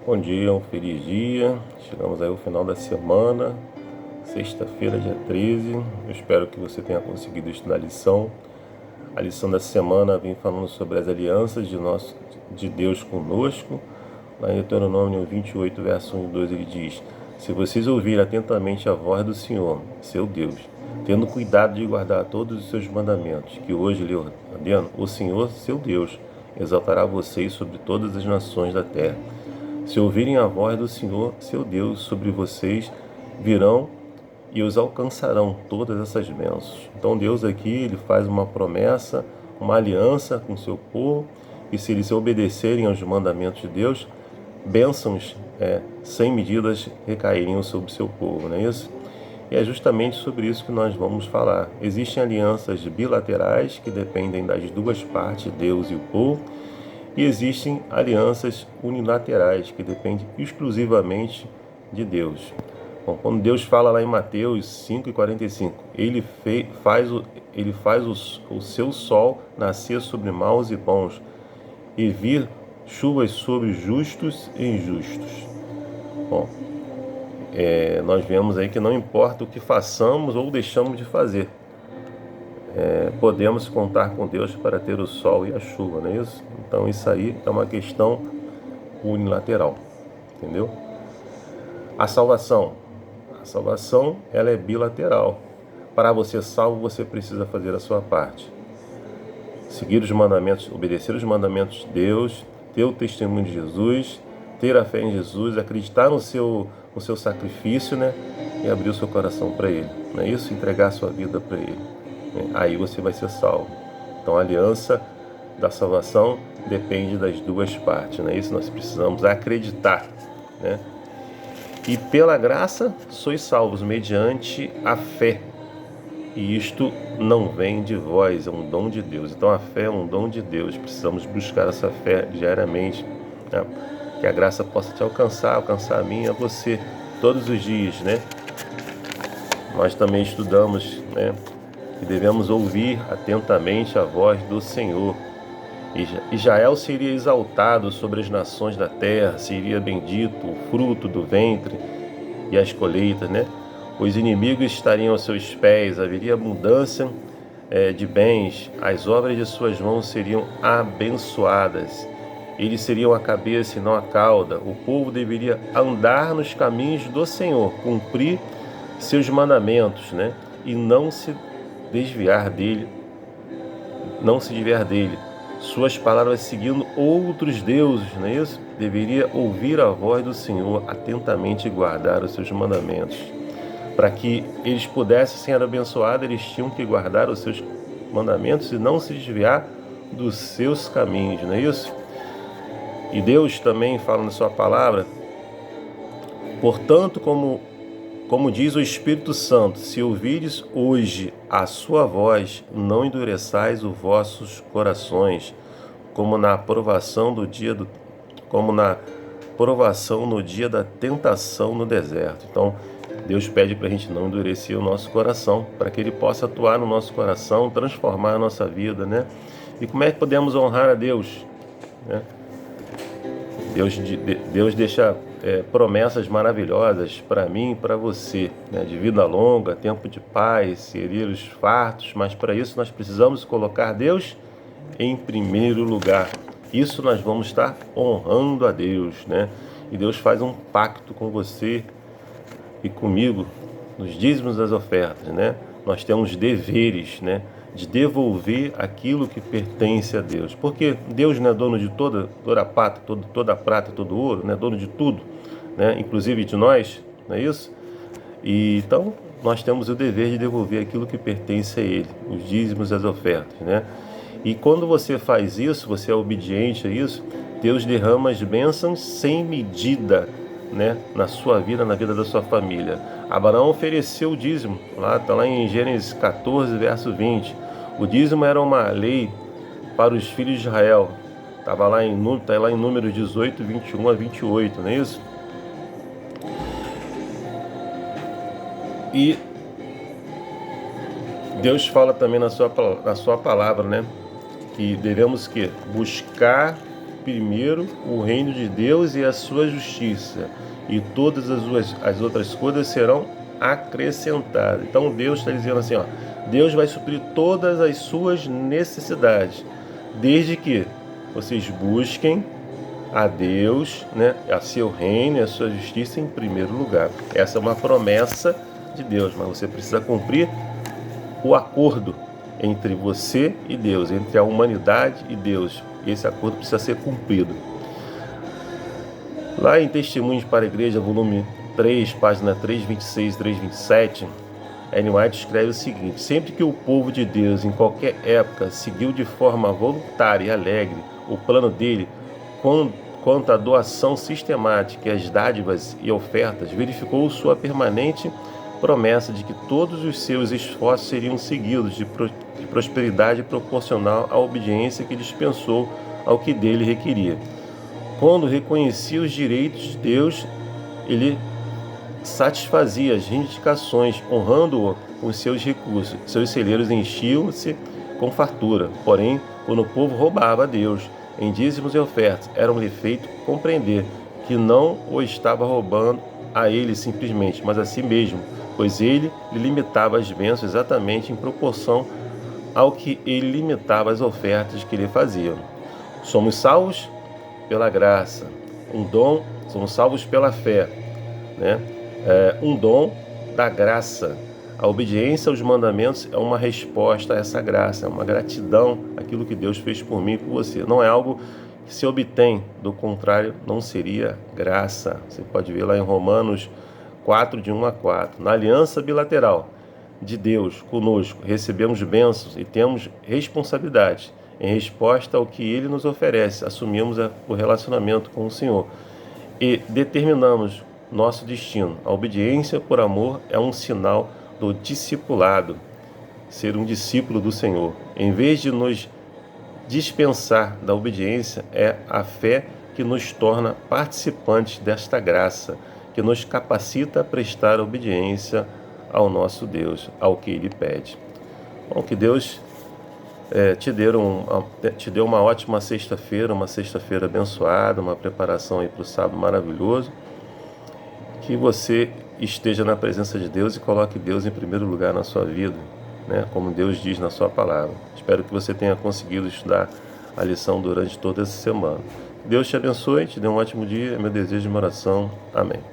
Bom dia, um feliz dia. Chegamos aí ao final da semana, sexta-feira, dia 13. Eu espero que você tenha conseguido estudar a lição. A lição dessa semana vem falando sobre as alianças de Deus conosco. Lá em Deuteronômio 28, verso 1 e 2, ele diz: Se vocês ouvirem atentamente a voz do Senhor, seu Deus, tendo cuidado de guardar todos os seus mandamentos, que hoje lhe ordeno, o Senhor, seu Deus, exaltará vocês sobre todas as nações da terra. Se ouvirem a voz do Senhor, seu Deus, sobre vocês, virão e os alcançarão todas essas bênçãos. Então Deus aqui, ele faz uma promessa, uma aliança com o seu povo, e se eles obedecerem aos mandamentos de Deus, bênçãos sem medidas recairiam sobre o seu povo, não é isso? E é justamente sobre isso que nós vamos falar. Existem alianças bilaterais que dependem das duas partes, Deus e o povo, e existem alianças unilaterais que dependem exclusivamente de Deus. Bom, quando Deus fala lá em Mateus 5,45, ele faz o seu sol nascer sobre maus e bons, e vir chuvas sobre justos e injustos. Bom, nós vemos aí que não importa o que façamos ou deixamos de fazer, podemos contar com Deus para ter o sol e a chuva, não é isso? Então isso aí é uma questão unilateral, entendeu? A salvação ela é bilateral. Para você salvo, você precisa fazer a sua parte. Seguir os mandamentos, obedecer os mandamentos de Deus, ter o testemunho de Jesus, ter a fé em Jesus, acreditar no seu sacrifício, né? E abrir o seu coração para Ele. Não é isso? Entregar a sua vida para Ele. Aí você vai ser salvo. Então a aliança da salvação depende das duas partes, não é isso? Nós precisamos acreditar, né? E pela graça sois salvos mediante a fé. E isto não vem de vós, é um dom de Deus. Então a fé é um dom de Deus. Precisamos buscar essa fé diariamente, né? Que a graça possa te alcançar a mim e a você, todos os dias, né? Nós também estudamos, né, que devemos ouvir atentamente a voz do Senhor. Israel seria exaltado sobre as nações da terra, seria bendito o fruto do ventre e as colheitas, né? Os inimigos estariam aos seus pés, haveria abundância de bens, as obras de suas mãos seriam abençoadas. Eles seriam a cabeça e não a cauda. O povo deveria andar nos caminhos do Senhor, cumprir seus mandamentos, né? E não se desviar dele, suas palavras seguindo outros deuses, não é isso? Deveria ouvir a voz do Senhor atentamente e guardar os seus mandamentos. Para que eles pudessem ser abençoados, eles tinham que guardar os seus mandamentos e não se desviar dos seus caminhos, não é isso? E Deus também fala na sua palavra: portanto, como diz o Espírito Santo, se ouvires hoje a sua voz, não endureçais os vossos corações, como na provação no dia da tentação no deserto. Então, Deus pede para a gente não endurecer o nosso coração, para que Ele possa atuar no nosso coração, transformar a nossa vida, né? E como é que podemos honrar a Deus, né? Deus deixa promessas maravilhosas para mim e para você, né? De vida longa, tempo de paz, heridos fartos, mas para isso nós precisamos colocar Deus em primeiro lugar. Isso nós vamos estar honrando a Deus, né? E Deus faz um pacto com você e comigo nos dízimos das ofertas, né? Nós temos deveres, né, de devolver aquilo que pertence a Deus. Porque Deus não é dono de toda a prata, todo o ouro, não é dono de tudo, né? Inclusive de nós, não é isso? E então nós temos o dever de devolver aquilo que pertence a Ele, os dízimos das ofertas, né? E quando você faz isso, você é obediente a isso, Deus derrama as bênçãos sem medida, né, na sua vida, na vida da sua família. Abraão ofereceu o dízimo, está lá em Gênesis 14, verso 20. O dízimo era uma lei para os filhos de Israel. Está lá em Números 18, 21 a 28, não é isso? E Deus fala também na sua palavra, né, que devemos buscar primeiro o reino de Deus e a sua justiça, e todas as outras coisas serão acrescentadas. Então Deus está dizendo assim, ó, Deus vai suprir todas as suas necessidades, desde que vocês busquem a Deus, né, a seu reino e a sua justiça em primeiro lugar. Essa é uma promessa de Deus, mas você precisa cumprir o acordo entre você e Deus, entre a humanidade e Deus. E esse acordo precisa ser cumprido. Lá em Testemunhos para a Igreja, volume 3, página 326 e 327, Ellen White escreve o seguinte: sempre que o povo de Deus, em qualquer época, seguiu de forma voluntária e alegre o plano dele quanto à doação sistemática e às dádivas e ofertas, verificou sua permanente promessa de que todos os seus esforços seriam seguidos de prosperidade proporcional à obediência que dispensou ao que dele requeria. Quando reconhecia os direitos de Deus, ele satisfazia as reivindicações, honrando-o com seus recursos. Seus celeiros enchiam-se com fartura. Porém, quando o povo roubava a Deus em dízimos e ofertas, era-lhe feito compreender que não o estava roubando a ele simplesmente, mas a si mesmo, pois ele lhe limitava as bênçãos exatamente em proporção ao que ele limitava as ofertas que lhe faziam. Somos salvos pela graça, um dom, somos salvos pela fé, né? Um dom da graça. A obediência aos mandamentos é uma resposta a essa graça, é uma gratidão àquilo que Deus fez por mim e por você. Não é algo que se obtém, do contrário, não seria graça. Você pode ver lá em Romanos 4, de 1 a 4. Na aliança bilateral de Deus conosco, recebemos bênçãos e temos responsabilidade. Em resposta ao que Ele nos oferece, assumimos o relacionamento com o Senhor e determinamos nosso destino. A obediência por amor é um sinal do discipulado, ser um discípulo do Senhor. Em vez de nos dispensar da obediência, é a fé que nos torna participantes desta graça, que nos capacita a prestar obediência ao nosso Deus, ao que Ele pede. Bom, que Deus te deu uma ótima sexta-feira, uma sexta-feira abençoada, uma preparação aí para o sábado maravilhoso. Que você esteja na presença de Deus e coloque Deus em primeiro lugar na sua vida, né? Como Deus diz na sua palavra. Espero que você tenha conseguido estudar a lição durante toda essa semana. Deus te abençoe, te dê um ótimo dia, é meu desejo de oração. Amém.